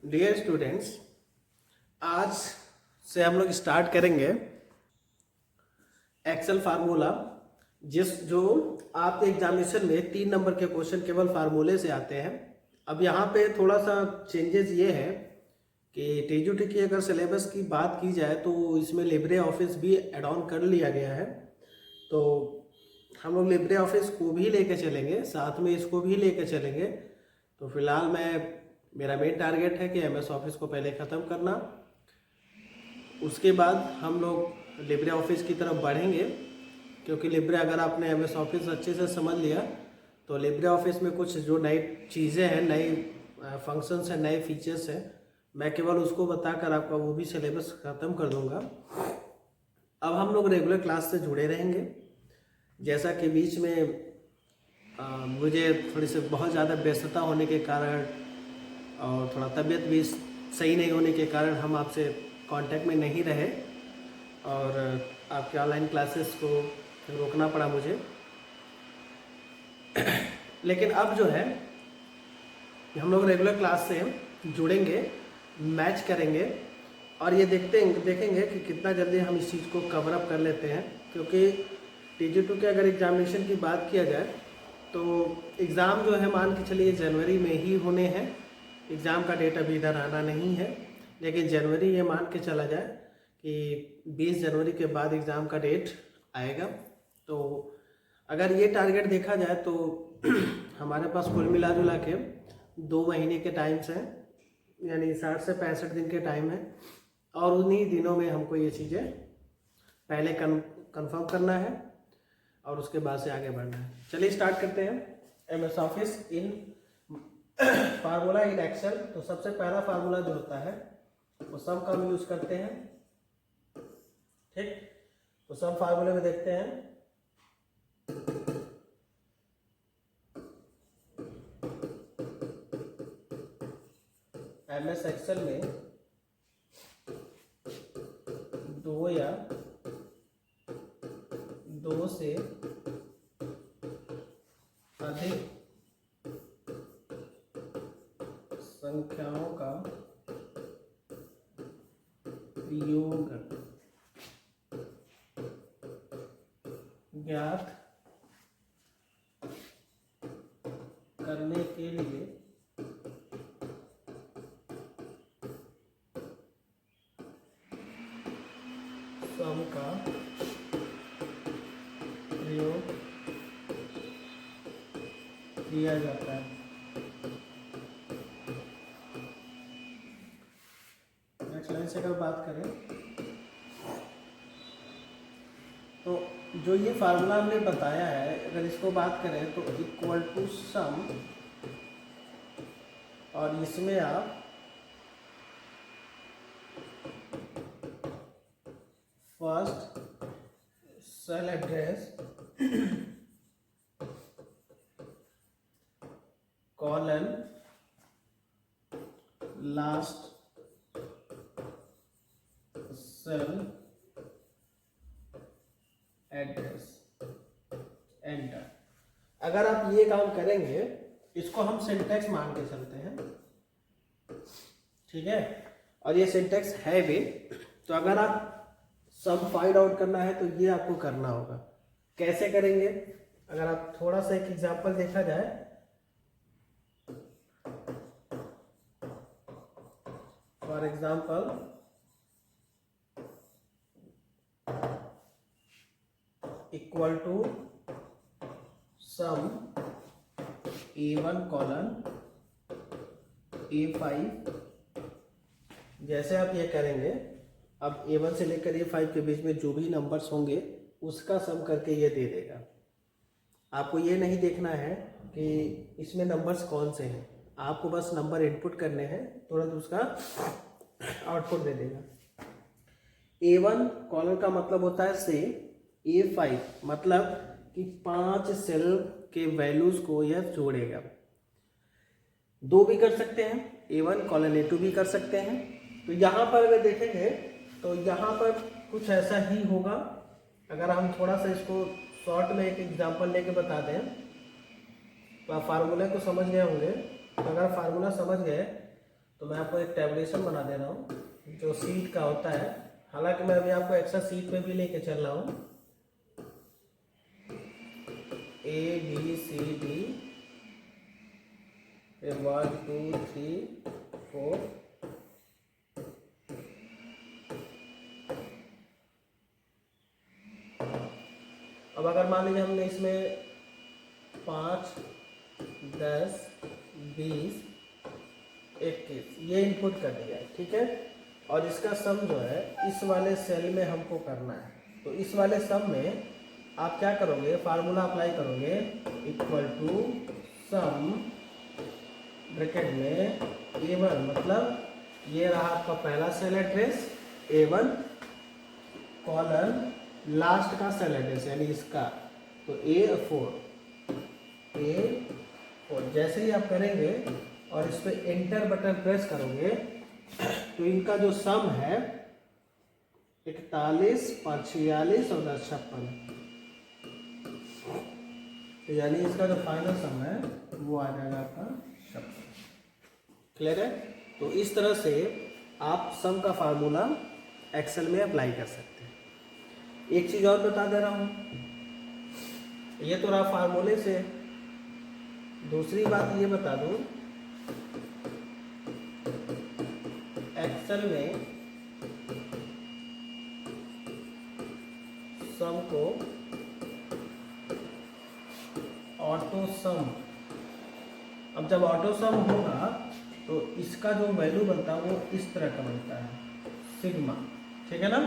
Dear students, आज से हम लोग स्टार्ट करेंगे एक्सेल फार्मूला। जो आपके एग्जामिनेशन में 3 नंबर के क्वेश्चन केवल फार्मूले से आते हैं। अब यहाँ पे थोड़ा सा चेंजेस ये है कि टीजीटी की अगर सिलेबस की बात की जाए तो इसमें लिब्रे ऑफिस भी एड ऑन कर लिया गया है। तो हम लोग लिब्रे ऑफिस को भी लेके चलेंगे, साथ में इसको भी लेके चलेंगे। तो फिलहाल मेरा मेन टारगेट है कि एमएस ऑफिस को पहले ख़त्म करना, उसके बाद हम लोग लिब्रे ऑफिस की तरफ बढ़ेंगे। क्योंकि लिब्रे अगर आपने एमएस ऑफिस अच्छे से समझ लिया तो लिब्रे ऑफिस में कुछ जो नई चीज़ें हैं, नई फंक्शंस हैं, नए फीचर्स हैं, मैं केवल उसको बताकर आपका वो भी सिलेबस ख़त्म कर दूंगा। अब हम लोग रेगुलर क्लास से जुड़े रहेंगे। जैसा कि बीच में मुझे थोड़ी सी बहुत ज़्यादा व्यस्तता होने के कारण और थोड़ा तबीयत भी सही नहीं होने के कारण हम आपसे कांटेक्ट में नहीं रहे और आपके ऑनलाइन क्लासेस को रोकना पड़ा मुझे। लेकिन अब जो है हम लोग रेगुलर क्लास से जुड़ेंगे, मैच करेंगे और ये देखेंगे कि कितना जल्दी हम इस चीज़ को कवर अप कर लेते हैं। क्योंकि टीजी2 के अगर एग्जामिनेशन की बात किया जाए तो एग्ज़ाम जो है मान के चलिए जनवरी में ही होने हैं। एग्ज़ाम का डेट अभी इधर आना नहीं है, लेकिन जनवरी ये मान के चला जाए कि 20 जनवरी के बाद एग्ज़ाम का डेट आएगा। तो अगर ये टारगेट देखा जाए तो हमारे पास कुल मिला जुला के 2 महीने के टाइम्स हैं, यानी 60 से 65 दिन के टाइम है और उन्हीं दिनों में हमको ये चीज़ें पहले कंफर्म करना है और उसके बाद से आगे बढ़ना है। चलिए स्टार्ट करते हैं MS office in formula in Excel. तो सबसे पहला फार्मूला जो होता है वो सम का हम यूज करते हैं। ठीक, तो सम फार्मूले में देखते हैं एमएस एक्सेल में 2 या 2 से अधिक संख्याओं का योग ज्ञात करने के लिए सम का प्रयोग किया जाता है। नेक्स्ट लाइन से अगर बात करें तो जो ये फार्मूला हमने बताया है, अगर इसको बात करें तो इक्वल टू सम, और इसमें आप first cell address colon last cell address enter. अगर आप ये काम करेंगे, इसको हम सिंटैक्स मान के चलते हैं, ठीक है, और ये सिंटैक्स है भी। तो अगर आप सम फाइंड आउट करना है तो ये आपको करना होगा। कैसे करेंगे? अगर आप थोड़ा सा एक एग्जांपल देखा जाए, for example equal to sum A1 colon A5। जैसे आप ये करेंगे, अब A1 से लेकर A5 के बीच में जो भी नंबर्स होंगे उसका सम करके ये दे देगा। आपको ये नहीं देखना है कि इसमें नंबर्स कौन से हैं, आपको बस नंबर इनपुट करने हैं, तुरंत उसका आउटपुट दे देगा। A1 कॉलन का मतलब होता है से A5 मतलब कि 5 सेल के वैल्यूज को यह जोड़ेगा। 2 भी कर सकते हैं, A1 कॉलन A2 भी कर सकते हैं। तो यहाँ पर अगर देखेंगे तो यहाँ पर कुछ ऐसा ही होगा। अगर हम थोड़ा सा इसको शॉर्ट में एक एग्जांपल लेके बता दें तो आप फार्मूले को समझ गए होंगे। तो अगर फार्मूला समझ गए तो मैं आपको एक टेबलेशन बना दे रहा हूँ जो सीट का होता है। हालांकि मैं अभी आपको एक्स्ट्रा सीट पे भी लेके चल रहा हूँ। ABCD, फिर 1 2 3 4। अब अगर मान लीजिए हमने इसमें 5 10 20 21 ये इनपुट कर दिया है, ठीक है। और इसका सम जो है इस वाले सेल में हमको करना है। तो इस वाले सम में आप क्या करोगे, फार्मूला अप्लाई करोगे, इक्वल टू सम ब्रैकेट में A1, मतलब ये रहा आपका पहला cell address A1 colon last का सेल एड्रेस यानी इसका, तो A4। जैसे ही आप करेंगे और इस पर एंटर बटन प्रेस करोगे तो इनका जो सम है 41 5 46 और 10 56, तो यानी इसका जो फाइनल सम है वो आ जाएगा आपका 56। क्लियर है। तो इस तरह से आप सम का फार्मूला एक्सेल में अप्लाई कर सकते हैं। एक चीज और बता दे रहा हूं, ये तो रहा फार्मूले से। दूसरी बात ये बता दूं, एक्सेल में सम को ऑटो सम, अब जब ऑटो सम होगा तो इसका जो वैल्यू बनता है वो इस तरह का बनता है, सिग्मा, ठीक है ना,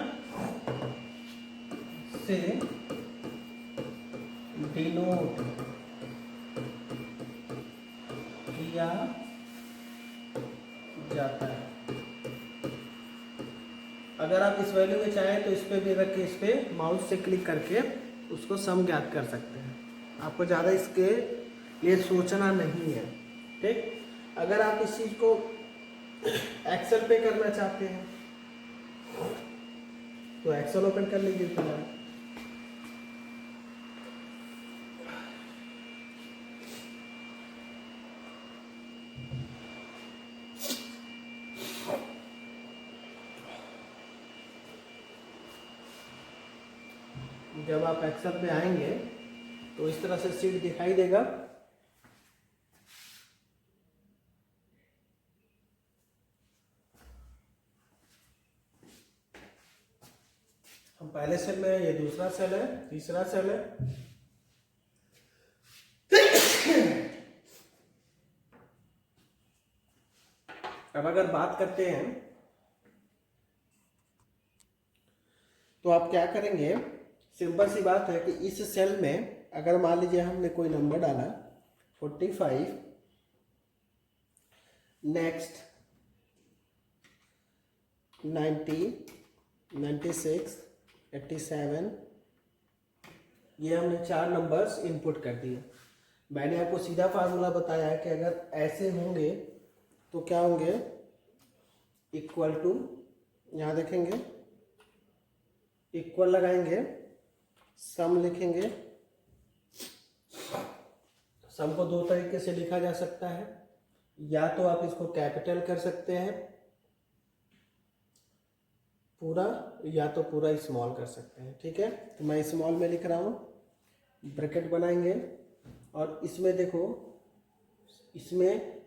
से डिनोट किया जाता है। अगर आप इस वैल्यू में चाहें तो इस पे भी रख के इस पे माउस से क्लिक करके उसको सम ज्ञात कर सकते हैं। आपको ज़्यादा इसके लिए सोचना नहीं है, ठीक। अगर आप इस चीज़ को एक्सेल पे करना चाहते हैं तो एक्सेल ओपन कर लीजिए फिलहाल। जब आप एक्सेल पे आएंगे तो इस तरह से शीट दिखाई देगा। हम पहले सेल में, ये दूसरा सेल है, तीसरा सेल है। अब अगर बात करते हैं तो आप क्या करेंगे, सिंपल सी बात है कि इस सेल में अगर मान लीजिए हमने कोई नंबर डाला 45, नेक्स्ट 90, 96, 87, ये हमने 4 नंबर्स इनपुट कर दिए। मैंने आपको सीधा फार्मूला बताया है कि अगर ऐसे होंगे तो क्या होंगे, इक्वल टू, यहाँ देखेंगे इक्वल लगाएंगे, सम लिखेंगे। सम को 2 तरीके से लिखा जा सकता है, या तो आप इसको कैपिटल कर सकते हैं पूरा, या तो पूरा स्मॉल कर सकते हैं, ठीक है। तो मैं स्मॉल में लिख रहा हूँ, ब्रैकेट बनाएंगे और इसमें देखो, इसमें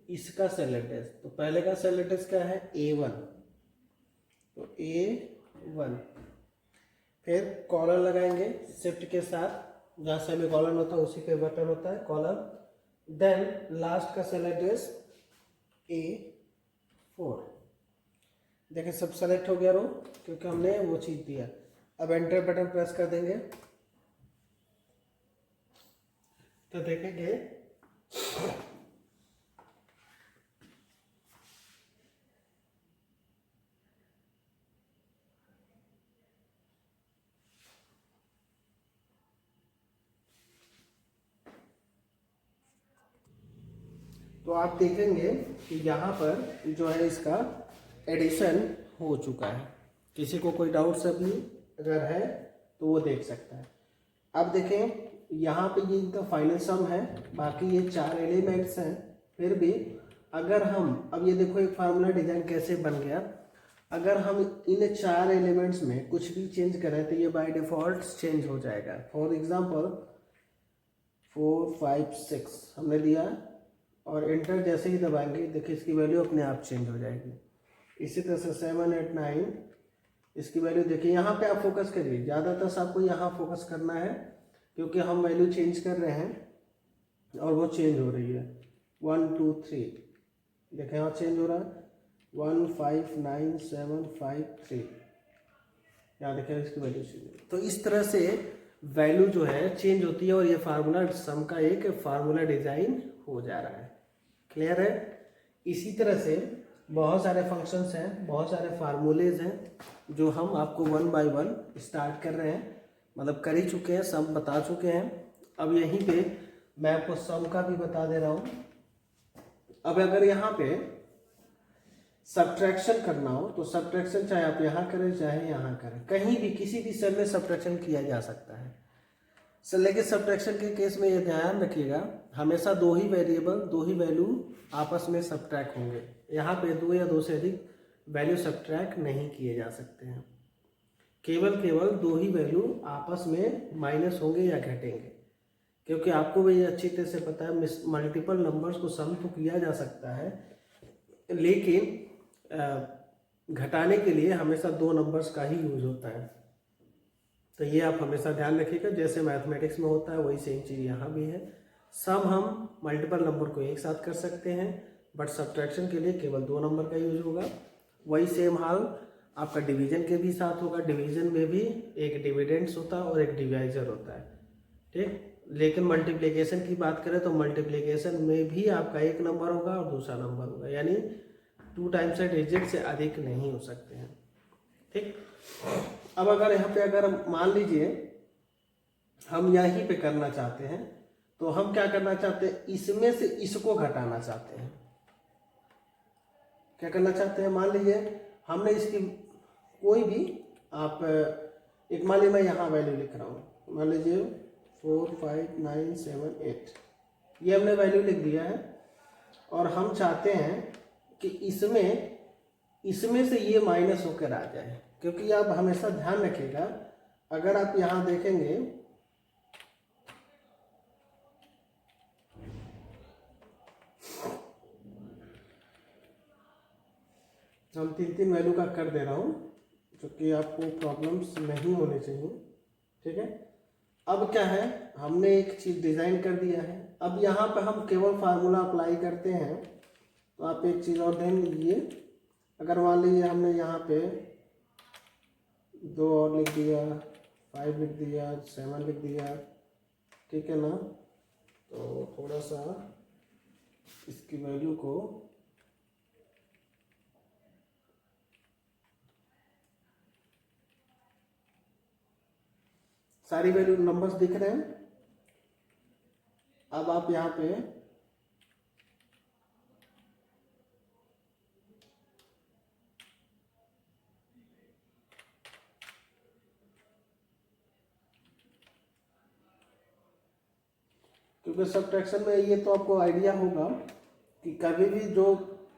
इसका सेल एड्रेस, तो पहले का सेल एड्रेस क्या है, A1, तो A1, फिर कॉलम लगाएंगे शिफ्ट के साथ, जहाँ सेमी कॉलम होता है उसी पे बटन होता है कॉलम, देन लास्ट का सेल एड्रेस A4। देखिए सब सेलेक्ट हो गया रो, क्योंकि हमने वो चीज दिया। अब एंटर बटन प्रेस कर देंगे तो देखेंगे तो आप देखेंगे कि यहाँ पर जो है इसका एडिशन हो चुका है। किसी को कोई डाउट्स अभी अगर है तो वो देख सकता है। अब देखें यहाँ पे ये इनका फाइनल सम है, बाकी ये 4 एलिमेंट्स हैं, फिर भी अगर हम अब ये देखो एक फार्मूला डिजाइन कैसे बन गया, अगर हम इन 4 एलिमेंट्स में कुछ भी चेंज करें तो ये बाय डिफॉल्ट चेंज हो जाएगा। फॉर एग्जांपल 4 5 6 हमने दिया और एंटर जैसे ही दबाएंगे देखिए इसकी वैल्यू अपने आप चेंज हो जाएगी। इसी तरह से 7 8 9 इसकी वैल्यू देखिए, यहाँ पे आप फोकस करिए, ज़्यादातर आपको यहाँ फोकस करना है क्योंकि हम वैल्यू चेंज कर रहे हैं और वो चेंज हो रही है। 1 2 3 देखें यहाँ चेंज हो रहा है, 1 5 9 7 5 3 यहाँ देखें इसकी वैल्यू चेंज। तो इस तरह से वैल्यू जो है चेंज होती है और ये फार्मूला सम का एक फार्मूला डिजाइन हो जा रहा है। क्लियर है? इसी तरह से बहुत सारे फंक्शंस हैं, बहुत सारे फार्मूलेज हैं जो हम आपको 1 बाय 1 स्टार्ट कर रहे हैं, मतलब कर ही चुके हैं, सम बता चुके हैं। अब यहीं पे मैं आपको सम का भी बता दे रहा हूँ। अब अगर यहाँ पे सब्ट्रैक्शन करना हो तो सब्ट्रैक्शन चाहे आप यहाँ करें चाहे यहाँ करें, कहीं भी किसी भी सेल में सब्ट्रैक्शन किया जा सकता है। लेकिन सब्ट्रैक्शन के केस में ये ध्यान रखिएगा, हमेशा दो ही वेरिएबल, दो ही वैल्यू आपस में सब्ट्रैक्ट होंगे। यहाँ पे 2 या 2 से अधिक वैल्यू सब्ट्रैक्ट नहीं किए जा सकते हैं। केवल 2 ही वैल्यू आपस में माइनस होंगे या घटेंगे, क्योंकि आपको भी अच्छी तरह से पता है मल्टीपल नंबर्स को सम तो किया जा सकता है, लेकिन घटाने के लिए हमेशा 2 नंबर्स का ही यूज होता है। तो ये आप हमेशा ध्यान रखिएगा, जैसे मैथमेटिक्स में होता है वही सेम चीज़ यहाँ भी है। सम हम मल्टीपल नंबर को एक साथ कर सकते हैं, बट सब्ट्रैक्शन के लिए केवल 2 नंबर का यूज होगा। वही सेम हाल आपका डिवीजन के भी साथ होगा। डिवीजन में भी एक डिविडेंड्स होता है और एक डिवाइजर होता है, ठीक। लेकिन मल्टीप्लिकेशन की बात करें तो मल्टीप्लिकेशन में भी आपका एक नंबर होगा और दूसरा नंबर होगा, यानी 2 टाइम्स डिजिट से अधिक नहीं हो सकते हैं, ठीक। अब अगर यहाँ पे अगर मान लीजिए हम यहीं पे करना चाहते हैं तो हम क्या करना चाहते हैं, इसमें से इसको घटाना चाहते हैं। क्या करना चाहते हैं, मान लीजिए हमने इसकी कोई भी आप एक, मान लीजिए मैं यहाँ वैल्यू लिख रहा हूँ, मान लीजिए 4 5 9 7 8 ये हमने वैल्यू लिख दिया है और हम चाहते हैं कि इसमें से ये माइनस होकर आ जाए। क्योंकि आप हमेशा ध्यान रखिएगा, अगर आप यहाँ देखेंगे हम 3 वैल्यू का कर दे रहा हूँ, जो कि आपको प्रॉब्लम्स नहीं होने चाहिए, ठीक है। अब क्या है, हमने एक चीज़ डिज़ाइन कर दिया है। अब यहाँ पे हम केवल फार्मूला अप्लाई करते हैं। तो आप एक चीज़ और ध्यान दीजिए, अगर मान लीजिए हमने यहाँ पे 2 और लिख दिया, 5 लिख दिया, 7 लिख दिया, ठीक है ना, तो थोड़ा सा इसकी वैल्यू को सारी वैल्यू नंबर्स दिख रहे हैं। अब आप यहाँ पे क्योंकि सब्ट्रैक्शन में ये तो आपको आइडिया होगा कि कभी भी जो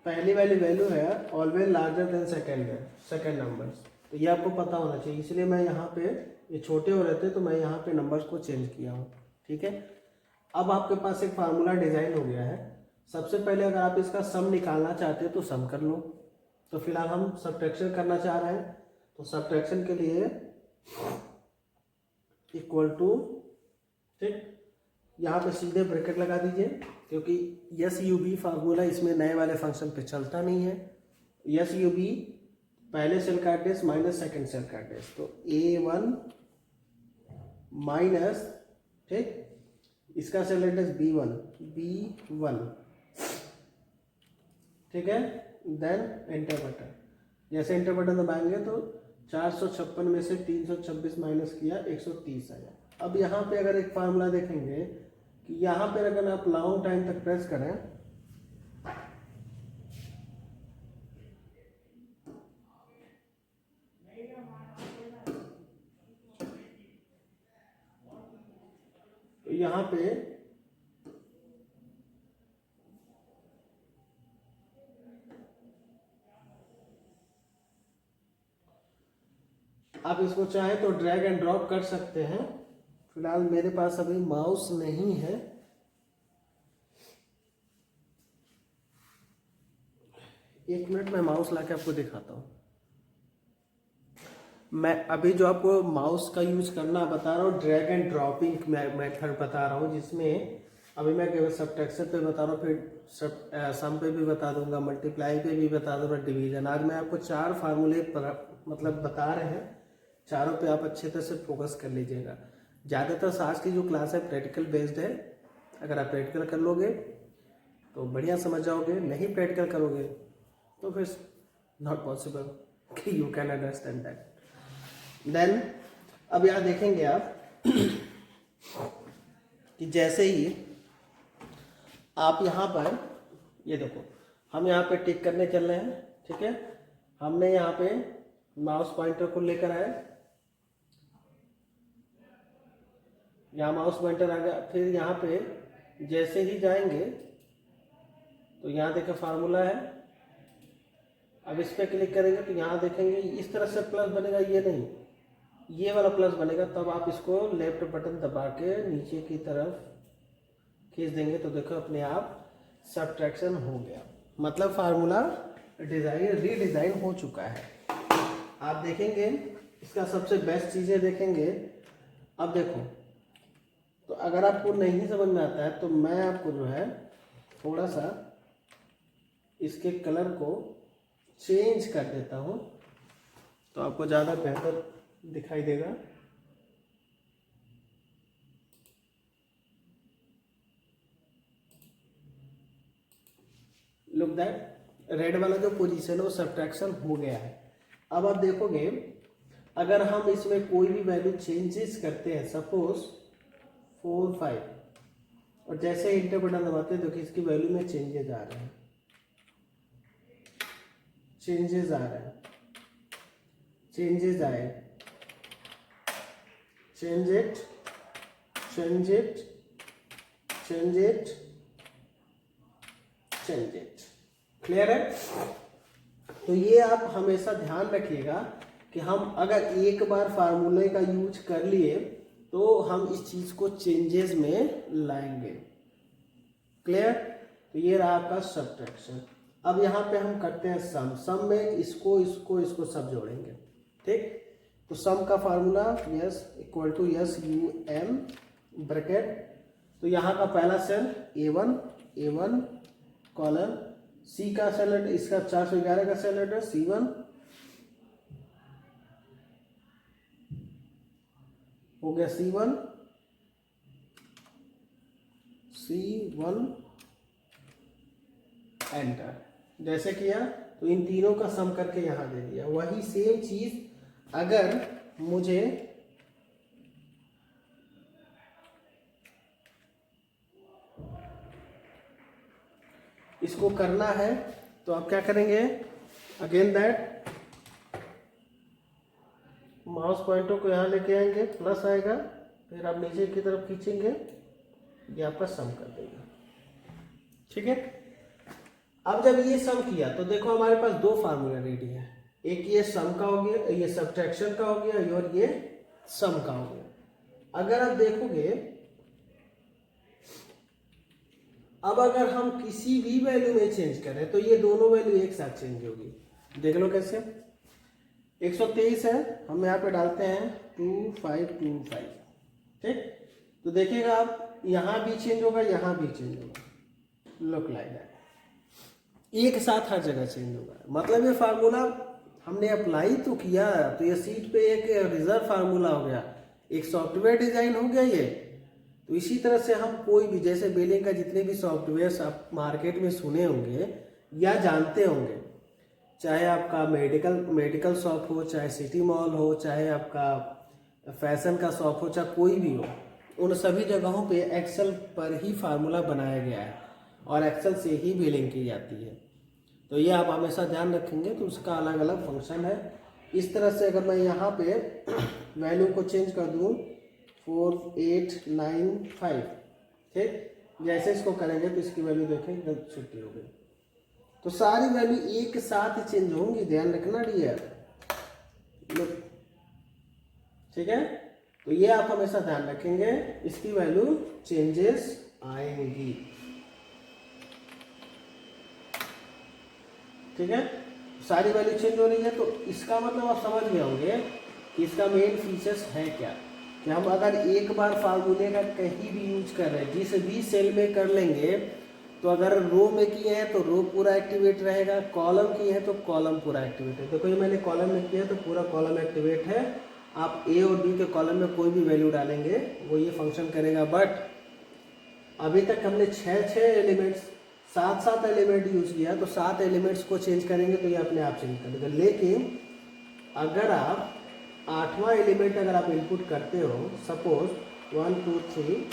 पहली वाली वैल्यू है always larger than second numbers, तो ये आपको पता होना चाहिए। इसलिए मैं यहाँ पे ये छोटे हो रहे थे तो मैं यहाँ पे नंबर्स को चेंज किया हूँ, ठीक है। अब आपके पास एक फार्मूला डिजाइन हो गया है। सबसे पहले अगर आप इसका सम निकालना चाहते हो तो सम कर लो। तो फिलहाल हम सब्ट्रैक्शन करना चाह रहे हैं, तो सब्ट्रैक्शन के लिए इक्वल टू, ठीक, यहाँ पे सीधे ब्रैकेट लगा दीजिए, क्योंकि यस यू बी फार्मूला इसमें नए वाले फंक्शन पे चलता नहीं है। यस यू बी पहले सेल का एड्रेस माइनस सेकेंड सेल का एड्रेस, तो A1 माइनस, ठीक, इसका सेल एड्रेस B1, ठीक है। देन एंटर बटन, जैसे एंटर बटन दबाएंगे तो 456 में से 326 माइनस किया 130 आया। अब यहाँ पे अगर एक फार्मूला देखेंगे कि यहाँ पे अगर आप लॉन्ग टाइम तक प्रेस करें तो यहाँ पे आप इसको चाहें तो ड्रैग एंड ड्रॉप कर सकते हैं। फिलहाल मेरे पास अभी माउस नहीं है। एक मिनट में माउस लाके आपको दिखाता हूँ। मैं अभी जो आपको माउस का यूज करना बता रहा हूँ, ड्रैग एंड ड्रॉपिंग मेथड बता रहा हूँ, जिसमें अभी मैं केवल सब्ट्रैक्शन पे बता रहा हूँ, फिर सम पे भी बता दूंगा, मल्टीप्लाई पे भी बता दूंगा, डिवीजन। आज मैं आपको 4 फार्मूले मतलब बता रहे हैं, चारों पे आप अच्छे तरह से फोकस कर लीजिएगा। ज़्यादातर आज की जो क्लास है प्रैक्टिकल बेस्ड है। अगर आप प्रैक्टिकल कर लोगे तो बढ़िया समझ जाओगे, नहीं प्रैक्टिकल करोगे तो फिर नॉट पॉसिबल कि you can understand that. Then अब यहाँ देखेंगे आप कि जैसे ही आप यहाँ पर ये देखो, हम यहाँ पे टिक करने चल रहे हैं, ठीक है। हमने यहाँ पे माउस पॉइंटर को लेकर आए, यहाँ माउस पॉइंटर आ गया। फिर यहाँ पे जैसे ही जाएंगे तो यहाँ देखो फार्मूला है। अब इस पर क्लिक करेंगे तो यहाँ देखेंगे इस तरह से प्लस बनेगा, ये नहीं, ये वाला प्लस बनेगा। तब आप इसको लेफ्ट बटन दबा के नीचे की तरफ खींच देंगे तो देखो अपने आप सब्ट्रैक्शन हो गया, मतलब फार्मूला रीडिज़ाइन हो चुका है। आप देखेंगे इसका सबसे बेस्ट चीज़ें देखेंगे। अब देखो, तो अगर आपको नहीं समझ में आता है तो मैं आपको जो है थोड़ा सा इसके कलर को चेंज कर देता हूँ तो आपको ज़्यादा बेहतर दिखाई देगा। लुक दैट रेड वाला जो पोजीशन है वो सब्ट्रैक्शन हो गया है। अब आप देखोगे अगर हम इसमें कोई भी वैल्यू चेंजेस करते हैं, सपोज 4 5, और जैसे इंटर बटन दबाते हैं तो इसकी वैल्यू में चेंजेस आ रहे हैं, चेंजेस आ रहे हैं, चेंजेस आए, change it, change it, change it, change it. Clear है? तो ये आप हमेशा ध्यान रखिएगा कि हम अगर एक बार फार्मूले का यूज कर लिए तो हम इस चीज को चेंजेस में लाएंगे। क्लियर? तो ये रहा आपका सब्ट्रैक्शन। अब यहाँ पे हम करते हैं सम। सम में इसको इसको इसको सब जोड़ेंगे, ठीक। तो सम का formula S equal to S U M bracket. तो यहाँ का पहला सेल A1 कॉलन, सी का सेल है इसका 411 का सेल है C1 हो गया, C1 एंटर। जैसे किया तो इन तीनों का सम करके यहां दे दिया। वही सेम चीज अगर मुझे इसको करना है तो आप क्या करेंगे, अगेन दैट माउस पॉइंटर को यहाँ लेके आएंगे, प्लस आएगा, फिर आप नीचे की तरफ खींचेंगे, ये आपका सम कर देगा, ठीक है। अब जब ये सम किया तो देखो हमारे पास 2 फार्मूला रेडी है, एक ये सम का हो गया, ये सब्ट्रैक्शन का हो गया, और ये सम का हो गया। अगर आप देखोगे अब अगर हम किसी भी वैल्यू में चेंज करें तो ये दोनों वैल्यू एक साथ चेंज होगी। देख लो कैसे। 123 है, हम यहाँ पे डालते हैं 2525, ठीक। तो देखिएगा आप यहाँ भी चेंज होगा, यहाँ भी चेंज होगा, लुक लाइक दैट, एक साथ हर जगह चेंज होगा। मतलब ये फार्मूला हमने अप्लाई तो किया तो ये सीट पे एक रिजर्व फार्मूला हो गया, एक सॉफ्टवेयर डिजाइन हो गया ये। तो इसी तरह से हम कोई भी, जैसे बिलिंग का जितने भी सॉफ्टवेयर आप मार्केट में सुने होंगे या जानते होंगे, चाहे आपका मेडिकल शॉप हो, चाहे सिटी मॉल हो, चाहे आपका फैशन का शॉप हो, चाहे कोई भी हो, उन सभी जगहों पे एक्सेल पर ही फार्मूला बनाया गया है और एक्सेल से ही बिलिंग की जाती है। तो ये आप हमेशा ध्यान रखेंगे। तो उसका अलग अलग फंक्शन है। इस तरह से अगर मैं यहाँ पे वैल्यू को चेंज कर दूँ 4895, ठीक, जैसे इसको करेंगे तो इसकी वैल्यू देखें एकदम छुट्टी हो गई। तो सारी वैल्यू एक साथ चेंज होंगी, ध्यान रखना डियर। ठीक है, तो ये आप हमेशा ध्यान रखेंगे, इसकी वैल्यू चेंजेस आएंगी। ठीक है, सारी वैल्यू चेंज हो रही है, तो इसका मतलब आप समझ गए होंगे कि इसका मेन फीचर्स है क्या, कि हम अगर एक बार फार्मूले का कहीं भी यूज कर रहे हैं, जिस भी सेल में कर लेंगे, तो अगर रो में किए हैं तो रो पूरा एक्टिवेट रहेगा, कॉलम किए हैं तो कॉलम पूरा एक्टिवेट है। देखो ये मैंने कॉलम में किया तो पूरा कॉलम एक्टिवेट है। आप ए और बी के कॉलम में कोई भी वैल्यू डालेंगे वो ये फंक्शन करेगा। बट अभी तक हमने 6 एलिमेंट्स 7 एलिमेंट यूज किया, तो 7 एलिमेंट्स को चेंज करेंगे तो ये अपने आप चेंज कर देगा। लेकिन अगर आप 8वां एलिमेंट अगर आप इनपुट करते हो, सपोज 1 2 3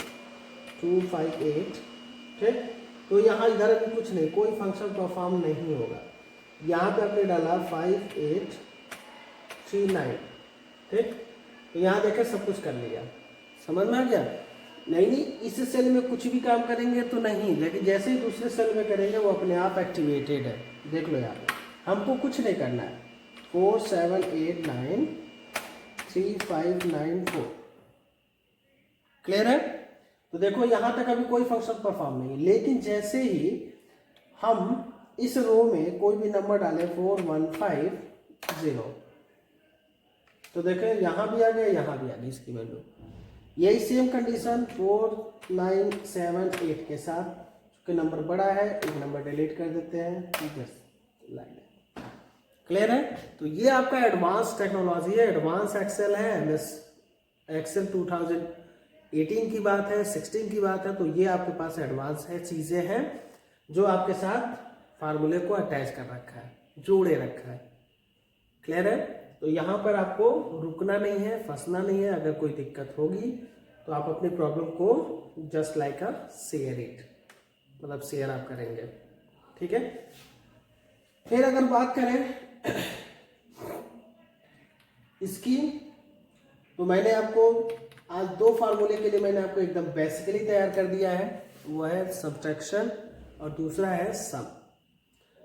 2 5 8, ठीक, तो यहाँ इधर अभी कुछ नहीं, कोई फंक्शन परफॉर्म नहीं होगा। यहाँ पे आपने डाला 5 8 3 9, ठीक, तो यहाँ देखें सब कुछ कर लिया, समझ में आ गया। नहीं इस सेल में कुछ भी काम करेंगे तो नहीं, लेकिन जैसे ही दूसरे सेल में करेंगे वो अपने आप एक्टिवेटेड है। देख लो यहाँ हमको कुछ नहीं करना है। 4 7 8 9 3 5 9 4, क्लियर है। तो देखो यहाँ तक अभी कोई फंक्शन परफॉर्म नहीं है, लेकिन जैसे ही हम इस रो में कोई भी नंबर डालें 4 1 5 0, तो देखें यहाँ भी आ गया, यहाँ भी आ गई इसकी वैल्यू। यही सेम कंडीशन 4 9 7 8 के साथ, क्योंकि नंबर बड़ा है, एक नंबर डिलीट कर देते हैं, क्लियर है। तो ये आपका एडवांस टेक्नोलॉजी है, एडवांस एक्सेल है, MS एक्सेल 2018 की बात है, 16 की बात है। तो ये आपके पास एडवांस है, चीज़ें हैं जो आपके साथ फार्मूले को अटैच कर रखा है, जोड़े रखा है, क्लियर है। तो यहाँ पर आपको रुकना नहीं है, फंसना नहीं है। अगर कोई दिक्कत होगी तो आप अपनी प्रॉब्लम को just like a share it, मतलब शेयर आप करेंगे, ठीक है। फिर अगर बात करें इसकी, तो मैंने आपको आज 2 फार्मूले के लिए मैंने आपको एकदम बेसिकली तैयार कर दिया है, वो है सब्ट्रैक्शन और दूसरा है सम।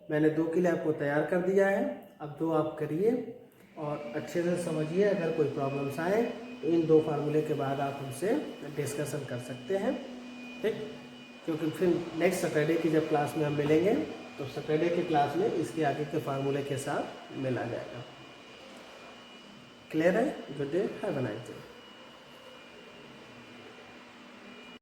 मैंने 2 के लिए आपको तैयार कर दिया है, अब 2 आप करिए और अच्छे से समझिए। अगर कोई प्रॉब्लम्स आए तो इन 2 फार्मूले के बाद आप हमसे डिस्कशन कर सकते हैं, ठीक, क्योंकि फिर नेक्स्ट सैटरडे की जब क्लास में हम मिलेंगे तो सैटरडे की क्लास में इसके आगे के फार्मूले के साथ मिला जाएगा, क्लियर है। Good day, have a nice day.